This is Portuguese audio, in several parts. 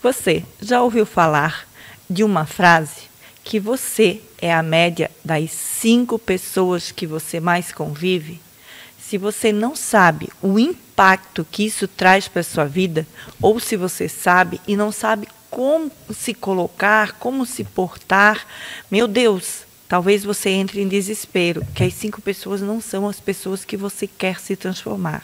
Você já ouviu falar de uma frase que você é a média das 5 pessoas que você mais convive? Se você não sabe o impacto que isso traz para a sua vida, ou se você sabe e não sabe como se colocar, como se portar, meu Deus, talvez você entre em desespero, que as 5 pessoas não são as pessoas que você quer se transformar.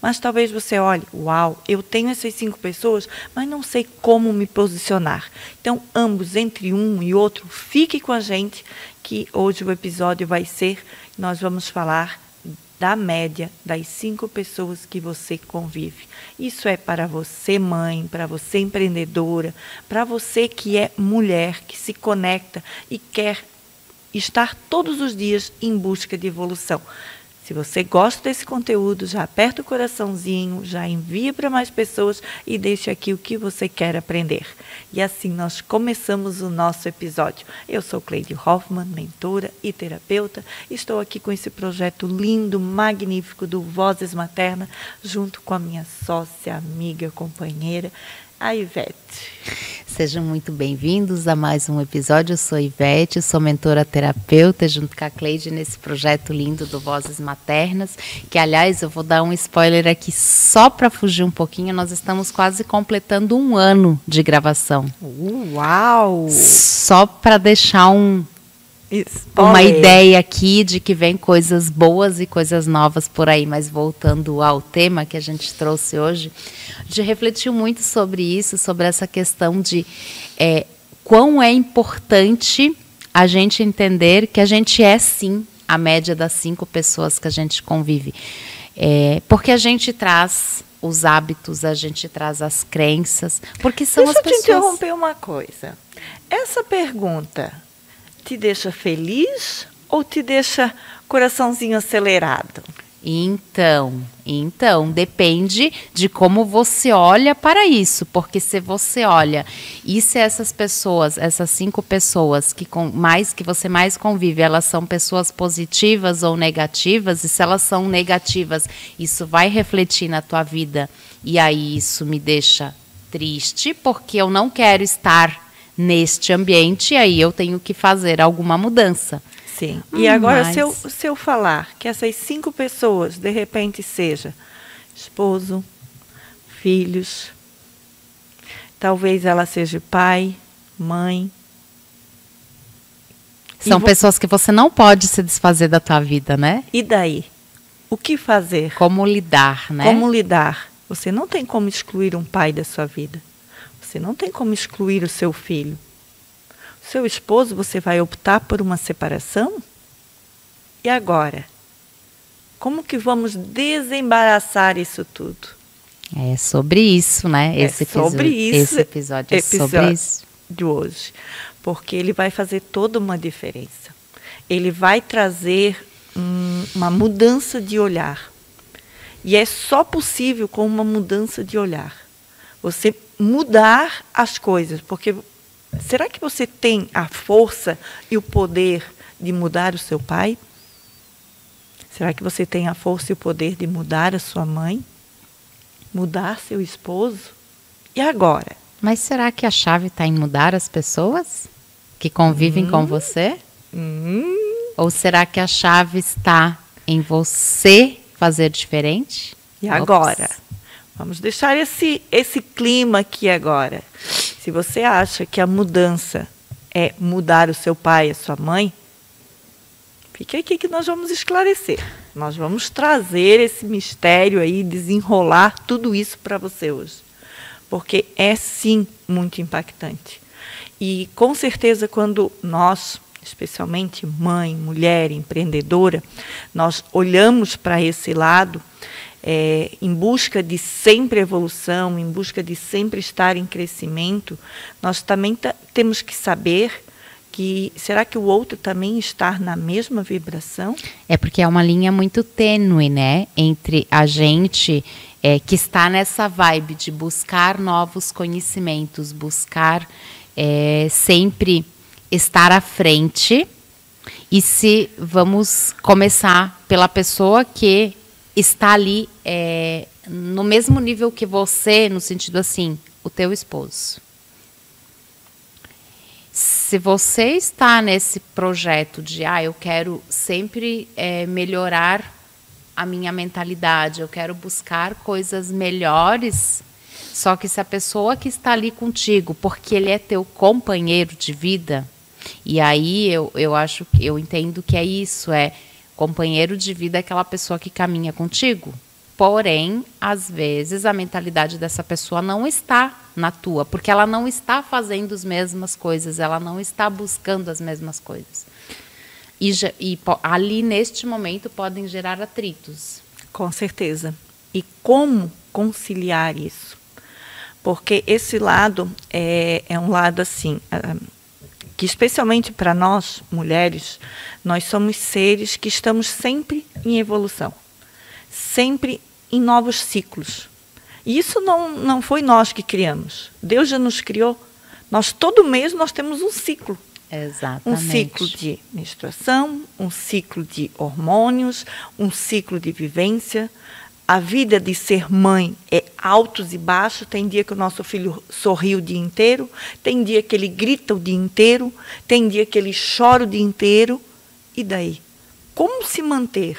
Mas talvez você olhe, uau, eu tenho essas 5 pessoas, mas não sei como me posicionar. Então, ambos, entre um e outro, fique com a gente, que hoje o episódio vai ser, nós vamos falar da média das 5 pessoas que você convive. Isso é para você, mãe, para você, empreendedora, para você que é mulher, que se conecta e quer estar todos os dias em busca de evolução. Se você gosta desse conteúdo, já aperta o coraçãozinho, já envia para mais pessoas e deixa aqui o que você quer aprender. E assim nós começamos o nosso episódio. Eu sou Cleide Hoffmann, mentora e terapeuta. Estou aqui com esse projeto lindo, magnífico do Vozes Materna, junto com a minha sócia, amiga, companheira, a Ivete. Sejam muito bem-vindos a mais um episódio. Eu sou Ivete, sou mentora terapeuta junto com a Cleide nesse projeto lindo do Vozes Maternas, que aliás eu vou dar um spoiler aqui só para fugir um pouquinho, nós estamos quase completando 1 ano de gravação. Uau! Só para deixar uma ideia aqui de que vem coisas boas e coisas novas por aí, mas voltando ao tema que a gente trouxe hoje, a gente refletiu muito sobre isso, sobre essa questão de quão é importante a gente entender que a gente é sim a média das 5 pessoas que a gente convive, porque a gente traz os hábitos, a gente traz as crenças, porque são as pessoas... Deixa eu te interromper uma coisa. Essa pergunta te deixa feliz ou te deixa coraçãozinho acelerado? Então, depende de como você olha para isso, porque se você olha, e se essas pessoas, essas 5 pessoas que você mais convive, elas são pessoas positivas ou negativas, e se elas são negativas, isso vai refletir na tua vida, e aí isso me deixa triste, porque eu não quero estar neste ambiente, e aí eu tenho que fazer alguma mudança. Sim. E agora, se eu falar que essas 5 pessoas, de repente, seja esposo, filhos, talvez ela seja pai, mãe. São pessoas que você não pode se desfazer da tua vida, né? E daí? O que fazer? Como lidar, né? Como lidar? Você não tem como excluir um pai da sua vida. Você não tem como excluir o seu filho. O seu esposo, você vai optar por uma separação? E agora? Como que vamos desembaraçar isso tudo? É sobre isso, né? Esse episódio é sobre isso. De hoje. Porque ele vai fazer toda uma diferença. Ele vai trazer uma mudança de olhar. E é só possível com uma mudança de olhar. Você mudar as coisas, porque será que você tem a força e o poder de mudar o seu pai? Será que você tem a força e o poder de mudar a sua mãe? Mudar seu esposo? E agora? Mas será que a chave está em mudar as pessoas que convivem com você? Ou será que a chave está em você fazer diferente? E agora? Vamos deixar esse clima aqui agora. Se você acha que a mudança é mudar o seu pai e a sua mãe, fique aqui que nós vamos esclarecer. Nós vamos trazer esse mistério aí, desenrolar tudo isso para você hoje. Porque é sim muito impactante. E com certeza quando nós, especialmente mãe, mulher, empreendedora, nós olhamos para esse lado, em busca de sempre evolução, em busca de sempre estar em crescimento, nós também temos que saber que, será que o outro também está na mesma vibração? É porque é uma linha muito tênue, né? Entre a gente que está nessa vibe de buscar novos conhecimentos, buscar sempre estar à frente, E se vamos começar pela pessoa que está ali no mesmo nível que você, no sentido assim, o teu esposo. Se você está nesse projeto de, eu quero sempre melhorar a minha mentalidade, eu quero buscar coisas melhores, só que se a pessoa que está ali contigo, porque ele é teu companheiro de vida, e aí eu entendo que é isso, companheiro de vida é aquela pessoa que caminha contigo. Porém, às vezes, a mentalidade dessa pessoa não está na tua, porque ela não está fazendo as mesmas coisas, ela não está buscando as mesmas coisas. E ali, neste momento, podem gerar atritos. Com certeza. E como conciliar isso? Porque esse lado é um lado assim, que especialmente para nós, mulheres, nós somos seres que estamos sempre em evolução. Sempre em novos ciclos. E isso não foi nós que criamos. Deus já nos criou. Todo mês nós temos um ciclo. Exatamente. Um ciclo de menstruação, um ciclo de hormônios, um ciclo de vivência. A vida de ser mãe é altos e baixos. Tem dia que o nosso filho sorri o dia inteiro, tem dia que ele grita o dia inteiro, tem dia que ele chora o dia inteiro. E daí? Como se manter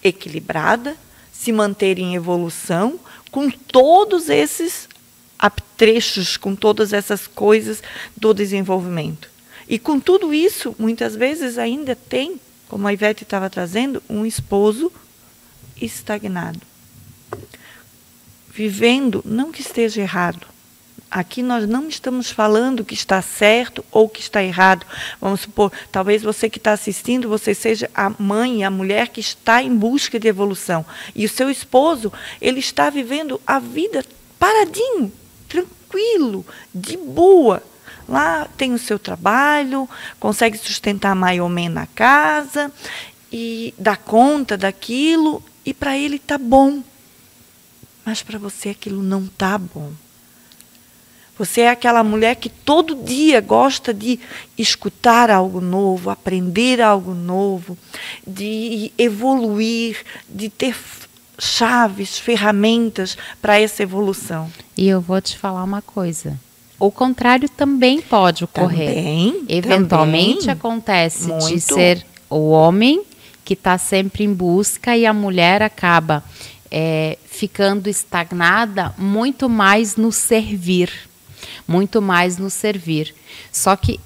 equilibrada, se manter em evolução, com todos esses apetrechos, com todas essas coisas do desenvolvimento. E com tudo isso, muitas vezes ainda tem, como a Ivete estava trazendo, um esposo estagnado. Vivendo, não que esteja errado. Aqui nós não estamos falando que está certo ou que está errado. Vamos supor, talvez você que está assistindo, você seja a mãe, a mulher que está em busca de evolução. E o seu esposo, ele está vivendo a vida paradinho, tranquilo, de boa. Lá tem o seu trabalho, consegue sustentar mais ou menos a casa, e dá conta daquilo, e para ele está bom. Mas para você aquilo não está bom. Você é aquela mulher que todo dia gosta de escutar algo novo, aprender algo novo, de evoluir, de ter chaves, ferramentas para essa evolução. E eu vou te falar uma coisa. O contrário também pode ocorrer. Eventualmente acontece muito. De ser o homem que está sempre em busca e a mulher acaba ficando estagnada muito mais no servir. Muito mais no servir. Só que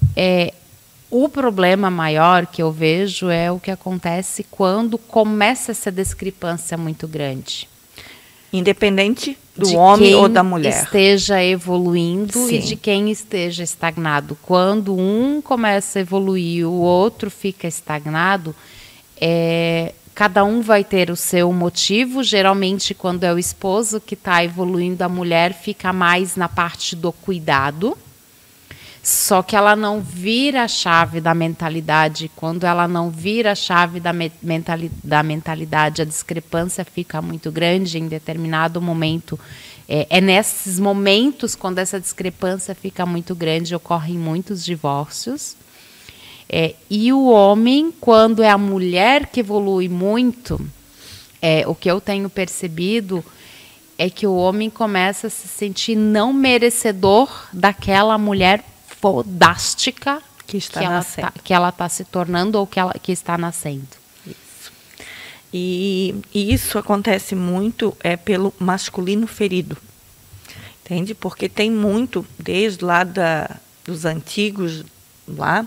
o problema maior que eu vejo é o que acontece quando começa essa discrepância muito grande. Independente do homem ou da mulher. De quem esteja evoluindo. Sim. E de quem esteja estagnado. Quando um começa a evoluir e o outro fica estagnado, cada um vai ter o seu motivo. Geralmente, quando é o esposo que está evoluindo, a mulher fica mais na parte do cuidado. Só que ela não vira a chave da mentalidade. Quando ela não vira a chave da mentalidade, a discrepância fica muito grande em determinado momento. Nesses momentos, quando essa discrepância fica muito grande, ocorrem muitos divórcios. E o homem, quando é a mulher que evolui muito, o que eu tenho percebido é que o homem começa a se sentir não merecedor daquela mulher fodástica que ela está se tornando ou que está nascendo. Isso. E isso acontece muito pelo masculino ferido. Entende? Porque tem muito, desde lá dos antigos, lá,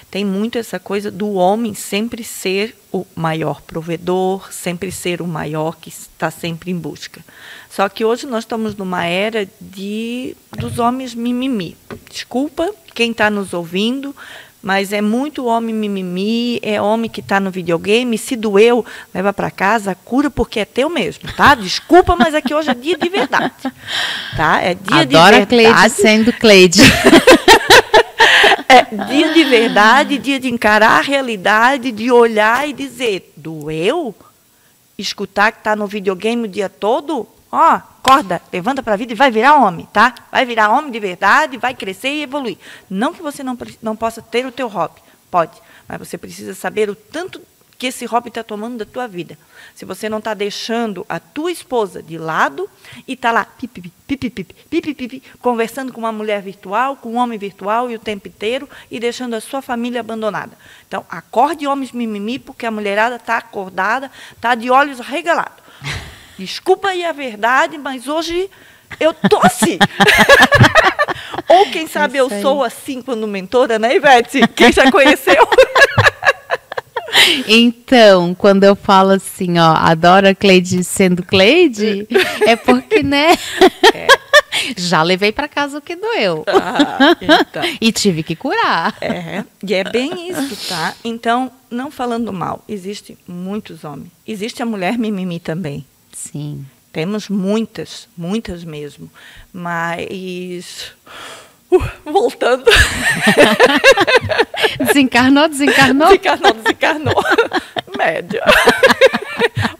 tem muito essa coisa do homem sempre ser o maior provedor, sempre ser o maior que está sempre em busca. Só que hoje nós estamos numa era dos homens mimimi. Desculpa quem está nos ouvindo, mas é muito homem mimimi, é homem que está no videogame, se doeu, leva para casa, cura porque é teu mesmo, tá? Desculpa, mas aqui hoje é dia de verdade, tá? É dia de verdade. Adoro a Cleide sendo Cleide. Dia de verdade, dia de encarar a realidade, de olhar e dizer, doeu? Escutar que está no videogame o dia todo? Acorda, levanta para a vida e vai virar homem, tá? Vai virar homem de verdade, vai crescer e evoluir. Não que você não possa ter o teu hobby, pode. mas você precisa saber o tanto que esse hobby está tomando da tua vida. Se você não está deixando a tua esposa de lado e está lá conversando com uma mulher virtual, com um homem virtual e o tempo inteiro e deixando a sua família abandonada. Então, acorde, homens mimimi, porque a mulherada está acordada, está de olhos arregalados. Desculpa aí a verdade, mas hoje eu tô assim. Ou quem sabe eu sou assim quando mentora, né, Ivete? Quem já conheceu? Então, quando eu falo assim, ó, adoro a Cleide sendo Cleide, é porque, né? Já levei para casa o que doeu. Então. E tive que curar. E é bem isso, tá? Então, não falando mal, existem muitos homens. Existe a mulher mimimi também. Sim. Temos muitas mesmo. Mas... voltando. Desencarnou? Desencarnou. Média.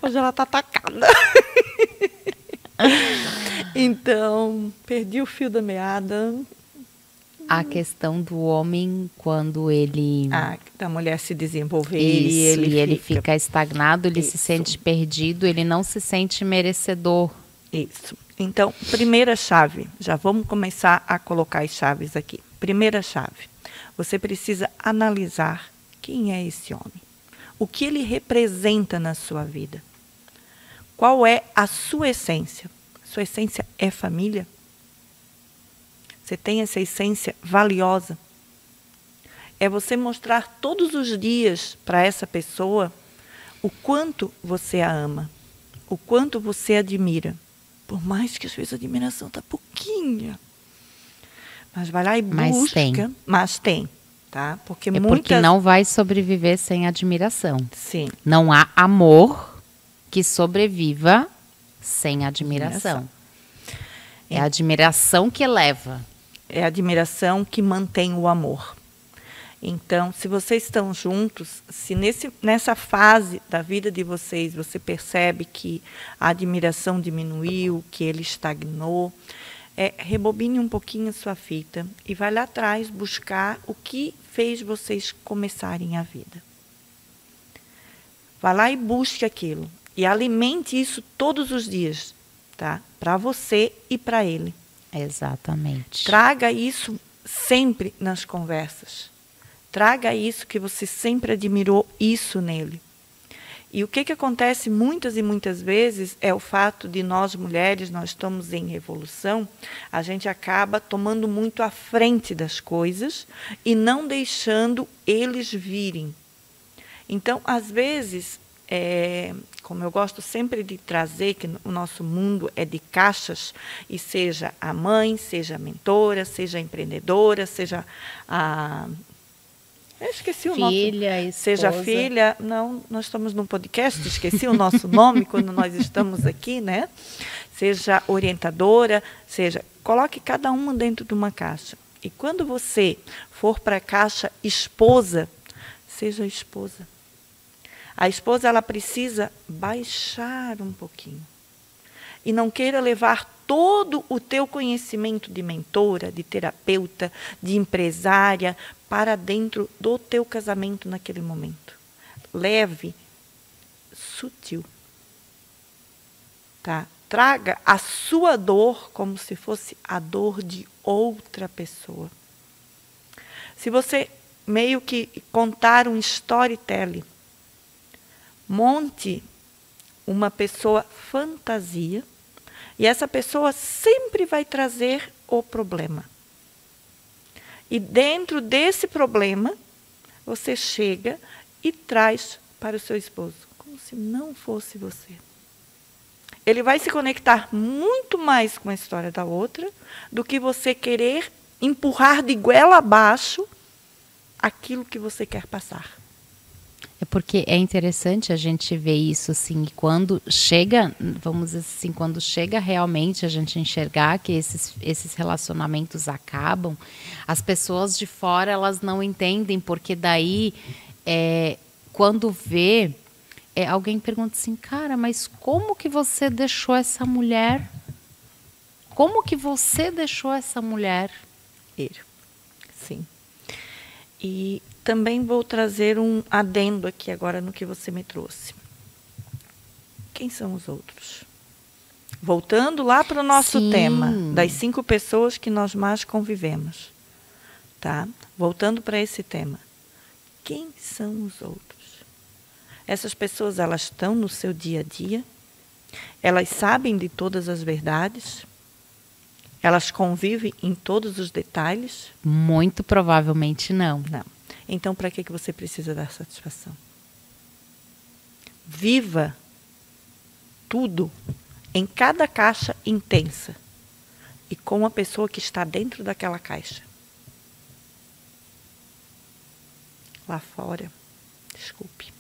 Hoje ela está atacada. Então, perdi o fio da meada. A questão do homem, quando ele... da mulher se desenvolver isso, e ele fica estagnado, ele se sente perdido, ele não se sente merecedor. Isso. Então, primeira chave, já vamos começar a colocar as chaves aqui. Primeira chave, você precisa analisar quem é esse homem. O que ele representa na sua vida. Qual é a sua essência? Sua essência é família? Você tem essa essência valiosa? É você mostrar todos os dias para essa pessoa o quanto você a ama, o quanto você a admira. Por mais que às vezes a admiração está pouquinha. Mas vai lá e busca. Mas tem, tá? Porque porque não vai sobreviver sem admiração. Sim. Não há amor que sobreviva sem admiração. É a admiração que eleva. É a admiração que mantém o amor. Então, se vocês estão juntos, se nessa fase da vida de vocês, você percebe que a admiração diminuiu, que ele estagnou, rebobine um pouquinho a sua fita e vai lá atrás buscar o que fez vocês começarem a vida. Vá lá e busque aquilo. E alimente isso todos os dias, tá? Para você e para ele. Exatamente. Traga isso sempre nas conversas. Traga isso que você sempre admirou, isso nele. E o que acontece muitas e muitas vezes é o fato de nós mulheres, nós estamos em revolução, a gente acaba tomando muito à frente das coisas e não deixando eles virem. Então, às vezes, como eu gosto sempre de trazer, que o nosso mundo é de caixas, e seja a mãe, seja a mentora, seja a empreendedora, seja a... Eu esqueci o filha, nosso... esposa. Seja filha... Não, nós estamos num podcast, esqueci o nosso nome quando nós estamos aqui, né? Seja orientadora, seja... Coloque cada uma dentro de uma caixa. E quando você for para a caixa esposa, seja esposa. A esposa, ela precisa baixar um pouquinho. E não queira levar todo o teu conhecimento de mentora, de terapeuta, de empresária, para dentro do teu casamento naquele momento. Leve, sutil. Tá? Traga a sua dor como se fosse a dor de outra pessoa. Se você meio que contar um storytelling, monte uma pessoa fantasia e essa pessoa sempre vai trazer o problema. E dentro desse problema, você chega e traz para o seu esposo, como se não fosse você. Ele vai se conectar muito mais com a história da outra do que você querer empurrar de goela abaixo aquilo que você quer passar. É porque é interessante a gente ver isso assim, quando chega, vamos dizer assim, quando chega realmente a gente enxergar que esses relacionamentos acabam, as pessoas de fora elas não entendem, porque daí quando vê, alguém pergunta assim, cara, mas como que você deixou essa mulher? Como que você deixou essa mulher? Sim. E também vou trazer um adendo aqui agora no que você me trouxe. Quem são os outros? Voltando lá para o nosso tema, das 5 pessoas que nós mais convivemos. Tá? Voltando para esse tema. Quem são os outros? Essas pessoas, elas estão no seu dia a dia? Elas sabem de todas as verdades? Elas convivem em todos os detalhes? Muito provavelmente não. Não. Então, para que você precisa dar satisfação? Viva tudo em cada caixa intensa e com a pessoa que está dentro daquela caixa. Lá fora, desculpe.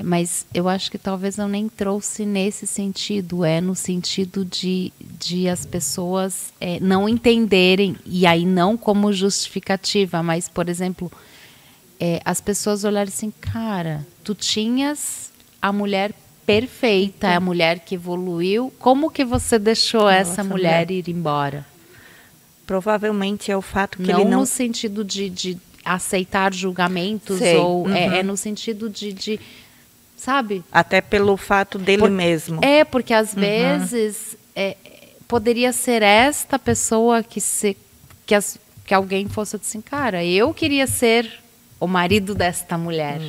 Mas eu acho que talvez eu nem trouxe nesse sentido, no sentido de as pessoas não entenderem, e aí não como justificativa, mas, por exemplo, as pessoas olharem assim, cara, tu tinhas a mulher perfeita, a mulher que evoluiu, como que você deixou essa mulher ir embora? Provavelmente é o fato que não ele não... no sentido de aceitar julgamentos, Sei. ou é no sentido de sabe? Até pelo fato dele mesmo. Porque às vezes poderia ser esta pessoa que alguém fosse assim, cara, eu queria ser o marido desta mulher.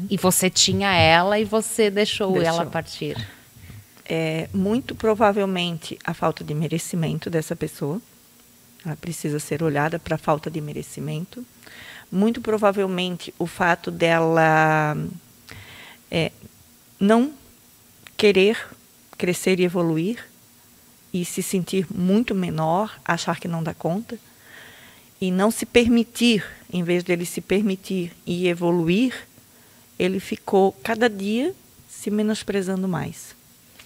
E você tinha ela e você deixou ela partir. Muito provavelmente a falta de merecimento dessa pessoa. Ela precisa ser olhada para a falta de merecimento. Muito provavelmente o fato dela não querer crescer e evoluir e se sentir muito menor, achar que não dá conta e não se permitir, em vez dele se permitir e evoluir, ele ficou cada dia se menosprezando mais,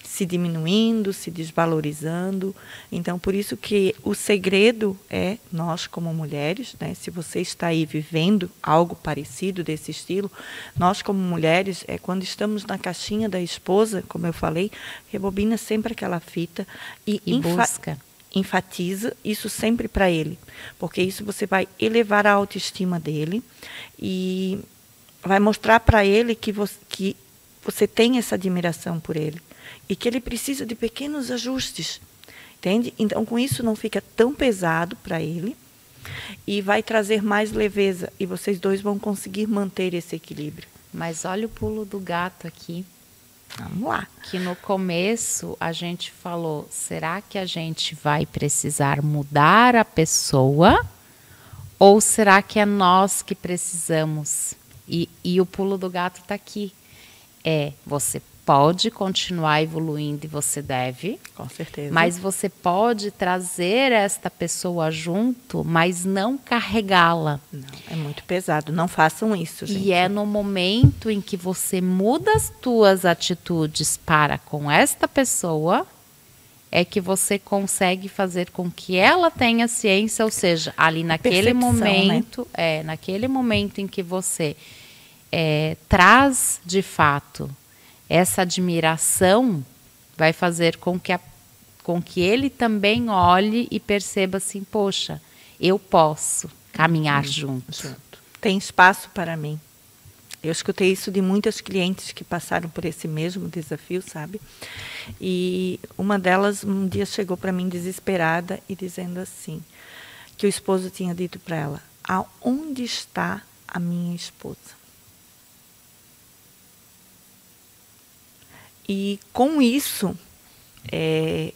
se diminuindo, se desvalorizando. Então, por isso que o segredo é nós como mulheres, né? Se você está aí vivendo algo parecido desse estilo, nós como mulheres, quando estamos na caixinha da esposa, como eu falei, rebobina sempre aquela fita e busca. Enfatiza isso sempre para ele, porque isso você vai elevar a autoestima dele e vai mostrar para ele que você tem essa admiração por ele. E que ele precisa de pequenos ajustes, entende? Então, com isso não fica tão pesado para ele e vai trazer mais leveza e vocês dois vão conseguir manter esse equilíbrio. Mas olha o pulo do gato aqui. Vamos lá. Que no começo a gente falou, será que a gente vai precisar mudar a pessoa ou será que é nós que precisamos? E o pulo do gato está aqui. Você pode continuar evoluindo e você deve. Com certeza. Mas você pode trazer esta pessoa junto, mas não carregá-la. Não, é muito pesado. Não façam isso, gente. E é no momento em que você muda as tuas atitudes para com esta pessoa, é que você consegue fazer com que ela tenha ciência, ou seja, ali naquele momento, né? Naquele momento em que você traz de fato essa admiração, vai fazer com que ele também olhe e perceba assim, poxa, eu posso caminhar junto. Tem espaço para mim. Eu escutei isso de muitas clientes que passaram por esse mesmo desafio, sabe? E uma delas um dia chegou para mim desesperada e dizendo assim, que o esposo tinha dito para ela, aonde está a minha esposa? E com isso, é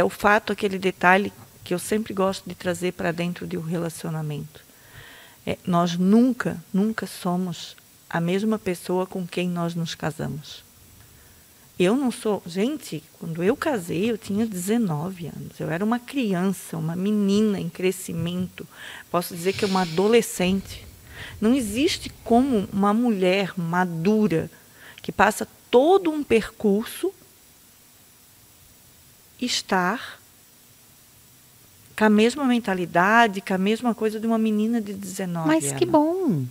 o fato, aquele detalhe que eu sempre gosto de trazer para dentro de um relacionamento. Nós nunca somos a mesma pessoa com quem nós nos casamos. Eu não sou... Gente, quando eu casei, eu tinha 19 anos. Eu era uma criança, uma menina em crescimento. Posso dizer que é uma adolescente. Não existe como uma mulher madura que passa todo um percurso estar com a mesma mentalidade, com a mesma coisa de uma menina de 19 anos. Mas que bom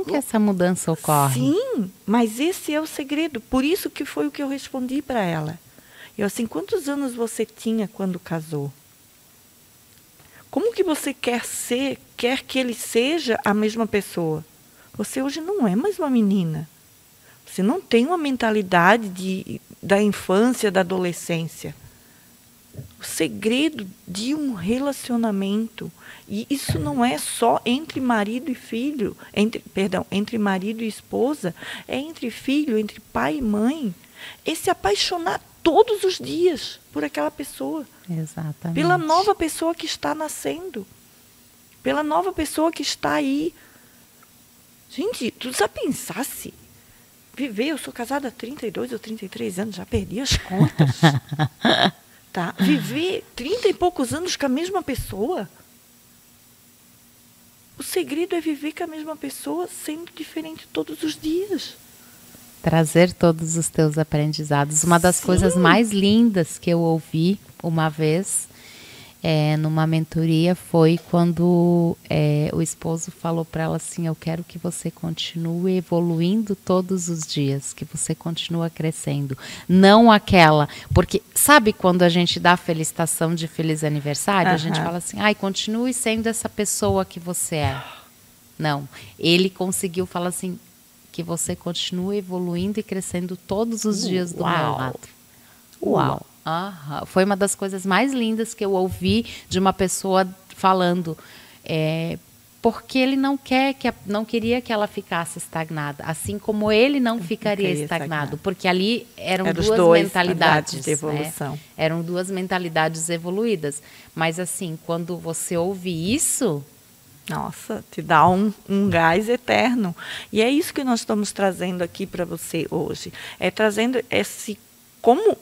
que essa mudança ocorre. Sim, mas esse é o segredo. Por isso que foi o que eu respondi para ela. Eu assim, quantos anos você tinha quando casou? Como que você quer que ele seja a mesma pessoa? Você hoje não é mais uma menina. Você não tem uma mentalidade da infância, da adolescência. O segredo de um relacionamento, e isso não é só entre marido e filho, entre marido e esposa, é entre filho, entre pai e mãe. É se apaixonar todos os dias por aquela pessoa. Exatamente. Pela nova pessoa que está nascendo. Pela nova pessoa que está aí. Gente, tu já pensasse? Viver, eu sou casada há 32 ou 33 anos, já perdi as contas. Tá? Viver 30 e poucos anos com a mesma pessoa. O segredo é viver com a mesma pessoa, sendo diferente todos os dias. Trazer todos os teus aprendizados. Uma das coisas mais lindas que eu ouvi uma vez numa mentoria foi quando o esposo falou para ela assim: eu quero que você continue evoluindo todos os dias, que você continue crescendo. Não aquela, porque sabe quando a gente dá a felicitação de feliz aniversário, a gente fala assim: ai, continue sendo essa pessoa que você é. Não, ele conseguiu falar assim: que você continue evoluindo e crescendo todos os dias do meu lado. Uau! Foi uma das coisas mais lindas que eu ouvi de uma pessoa falando, porque ele não queria que ela ficasse estagnada, assim como ele não ficaria estagnado, porque ali eram duas mentalidades de evolução. Né? Eram duas mentalidades evoluídas. Mas assim, quando você ouve isso, nossa, te dá um gás eterno. E é isso que nós estamos trazendo aqui para você hoje. É trazendo como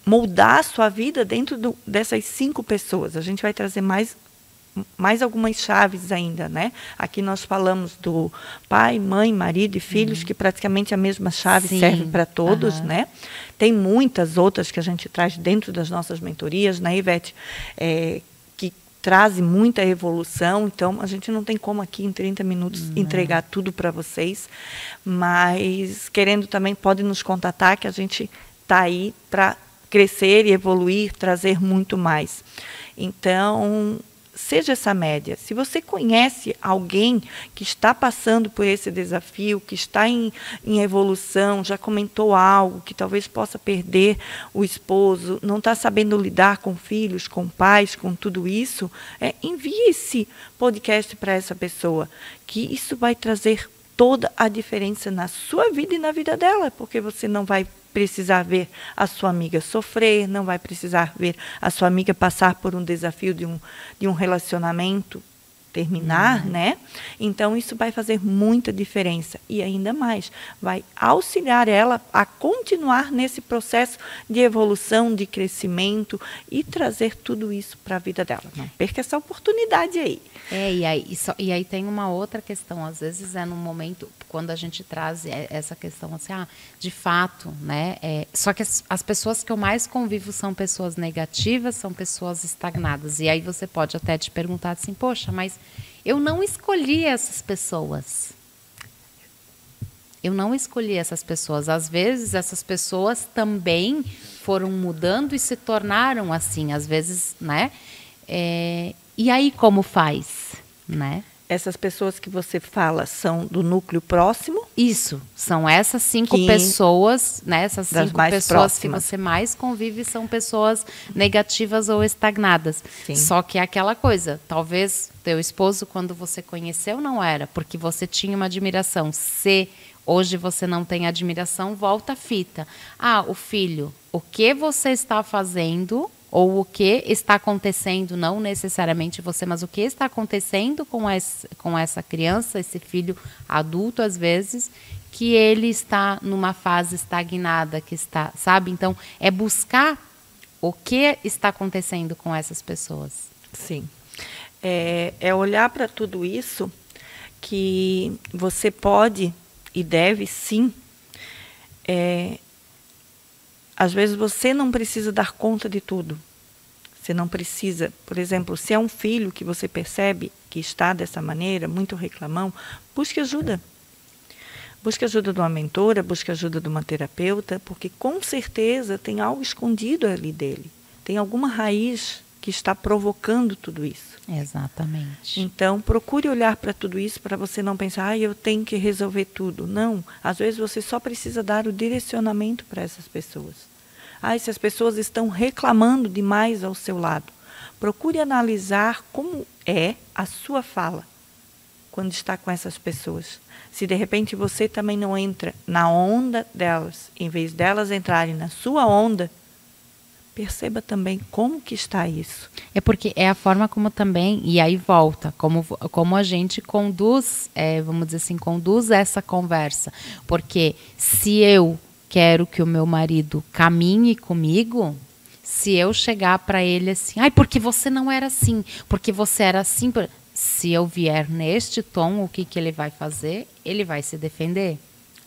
moldar a sua vida dentro dessas 5 pessoas. A gente vai trazer mais algumas chaves ainda, né? Aqui nós falamos do pai, mãe, marido e filhos, que praticamente a mesma chave serve para todos, né? Tem muitas outras que a gente traz dentro das nossas mentorias, né, Ivete? Traz muita evolução, então a gente não tem como aqui em 30 minutos entregar tudo para vocês, mas querendo também pode nos contatar que a gente está aí para crescer e evoluir, trazer muito mais. Então, seja essa média. Se você conhece alguém que está passando por esse desafio, que está em evolução, já comentou algo, que talvez possa perder o esposo, não está sabendo lidar com filhos, com pais, com tudo isso, envie esse podcast para essa pessoa, que isso vai trazer toda a diferença na sua vida e na vida dela, porque você não vai precisar ver a sua amiga sofrer, não vai precisar ver a sua amiga passar por um desafio de um relacionamento terminar, né? Então, isso vai fazer muita diferença. E ainda mais, vai auxiliar ela a continuar nesse processo de evolução, de crescimento e trazer tudo isso para a vida dela. Não perca essa oportunidade aí. E aí tem uma outra questão, às vezes no momento, quando a gente traz essa questão assim, de fato, né? Só que as pessoas que eu mais convivo são pessoas negativas, são pessoas estagnadas. E aí você pode até te perguntar assim, poxa, mas eu não escolhi essas pessoas. Eu não escolhi essas pessoas. Às vezes, essas pessoas também foram mudando e se tornaram assim, às vezes, né? E aí, como faz, né? Essas pessoas que você fala são do núcleo próximo? Isso, são essas 5 pessoas, né? Essas 5 pessoas próximas que você mais convive são pessoas negativas ou estagnadas. Sim. Só que é aquela coisa, talvez teu esposo, quando você conheceu, não era, porque você tinha uma admiração. Se hoje você não tem admiração, volta a fita. O filho, o que você está fazendo... ou o que está acontecendo, não necessariamente você, mas o que está acontecendo com essa criança, esse filho adulto, às vezes, que ele está numa fase estagnada, que está, sabe? Então, é buscar o que está acontecendo com essas pessoas. Sim. É olhar para tudo isso que você pode e deve, sim, às vezes você não precisa dar conta de tudo. Você não precisa, por exemplo, se é um filho que você percebe que está dessa maneira, muito reclamão, busque ajuda. Busque ajuda de uma mentora, busque ajuda de uma terapeuta, porque com certeza tem algo escondido ali dele. Tem alguma raiz que está provocando tudo isso. Exatamente. Então, procure olhar para tudo isso para você não pensar, eu tenho que resolver tudo. Não, às vezes você só precisa dar o direcionamento para essas pessoas. Se as pessoas estão reclamando demais ao seu lado, procure analisar como é a sua fala quando está com essas pessoas. Se de repente você também não entra na onda delas, em vez delas entrarem na sua onda, perceba também como que está isso. É porque é a forma como também, e aí volta, como a gente conduz, vamos dizer assim, conduz essa conversa. Porque se eu quero que o meu marido caminhe comigo, se eu chegar para ele assim, porque você não era assim, porque você era assim... Se eu vier neste tom, o que ele vai fazer? Ele vai se defender.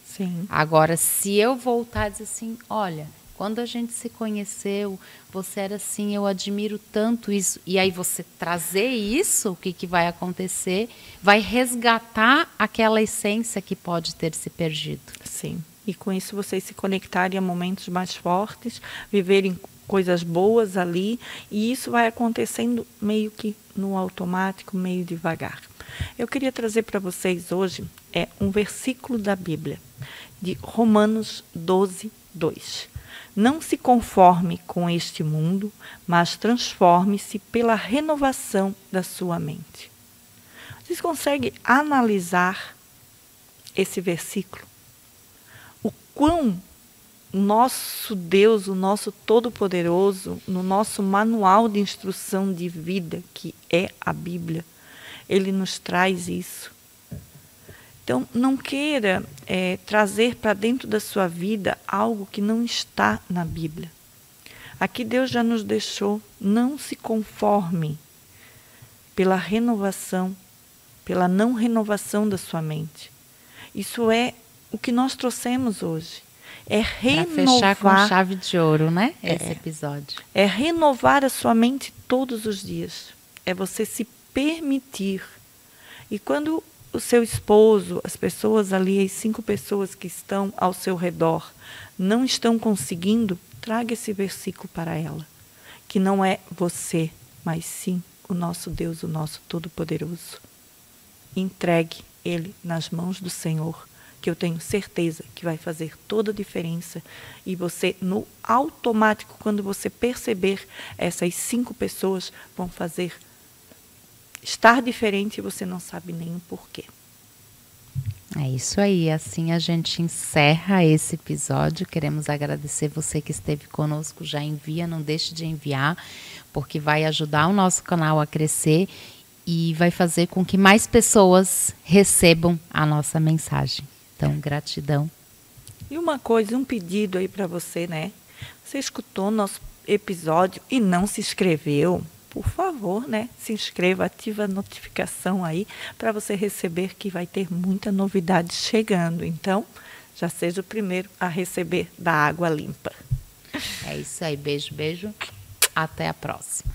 Sim. Agora, se eu voltar e dizer assim, olha, quando a gente se conheceu, você era assim, eu admiro tanto isso. E aí você trazer isso, o que vai acontecer? Vai resgatar aquela essência que pode ter se perdido. Sim. E com isso vocês se conectarem a momentos mais fortes, viverem coisas boas ali, e isso vai acontecendo meio que no automático, meio devagar. Eu queria trazer para vocês hoje um versículo da Bíblia, de Romanos 12, 2. Não se conforme com este mundo, mas transforme-se pela renovação da sua mente. Vocês conseguem analisar esse versículo? O quão nosso Deus, o nosso Todo-Poderoso, no nosso manual de instrução de vida, que é a Bíblia, ele nos traz isso. Então, não queira trazer para dentro da sua vida algo que não está na Bíblia. Aqui Deus já nos deixou, não se conforme pela renovação, pela não renovação da sua mente. Isso é o que nós trouxemos hoje. É renovar. Para fechar com chave de ouro, né? Esse episódio. É renovar a sua mente todos os dias. É você se permitir. E quando o seu esposo, as pessoas ali, as 5 pessoas que estão ao seu redor, não estão conseguindo, traga esse versículo para ela. Que não é você, mas sim o nosso Deus, o nosso Todo-Poderoso. Entregue ele nas mãos do Senhor, que eu tenho certeza que vai fazer toda a diferença. E você, no automático, quando você perceber, essas 5 pessoas vão estar diferente e você não sabe nem o porquê. É isso aí, assim a gente encerra esse episódio. Queremos agradecer você que esteve conosco, já envia, não deixe de enviar, porque vai ajudar o nosso canal a crescer e vai fazer com que mais pessoas recebam a nossa mensagem. Então, gratidão. E uma coisa, um pedido aí para você, né? Você escutou nosso episódio e não se inscreveu? Por favor, né? Se inscreva, ativa a notificação aí para você receber, que vai ter muita novidade chegando. Então, já seja o primeiro a receber da água limpa. É isso aí, beijo, beijo. Até a próxima.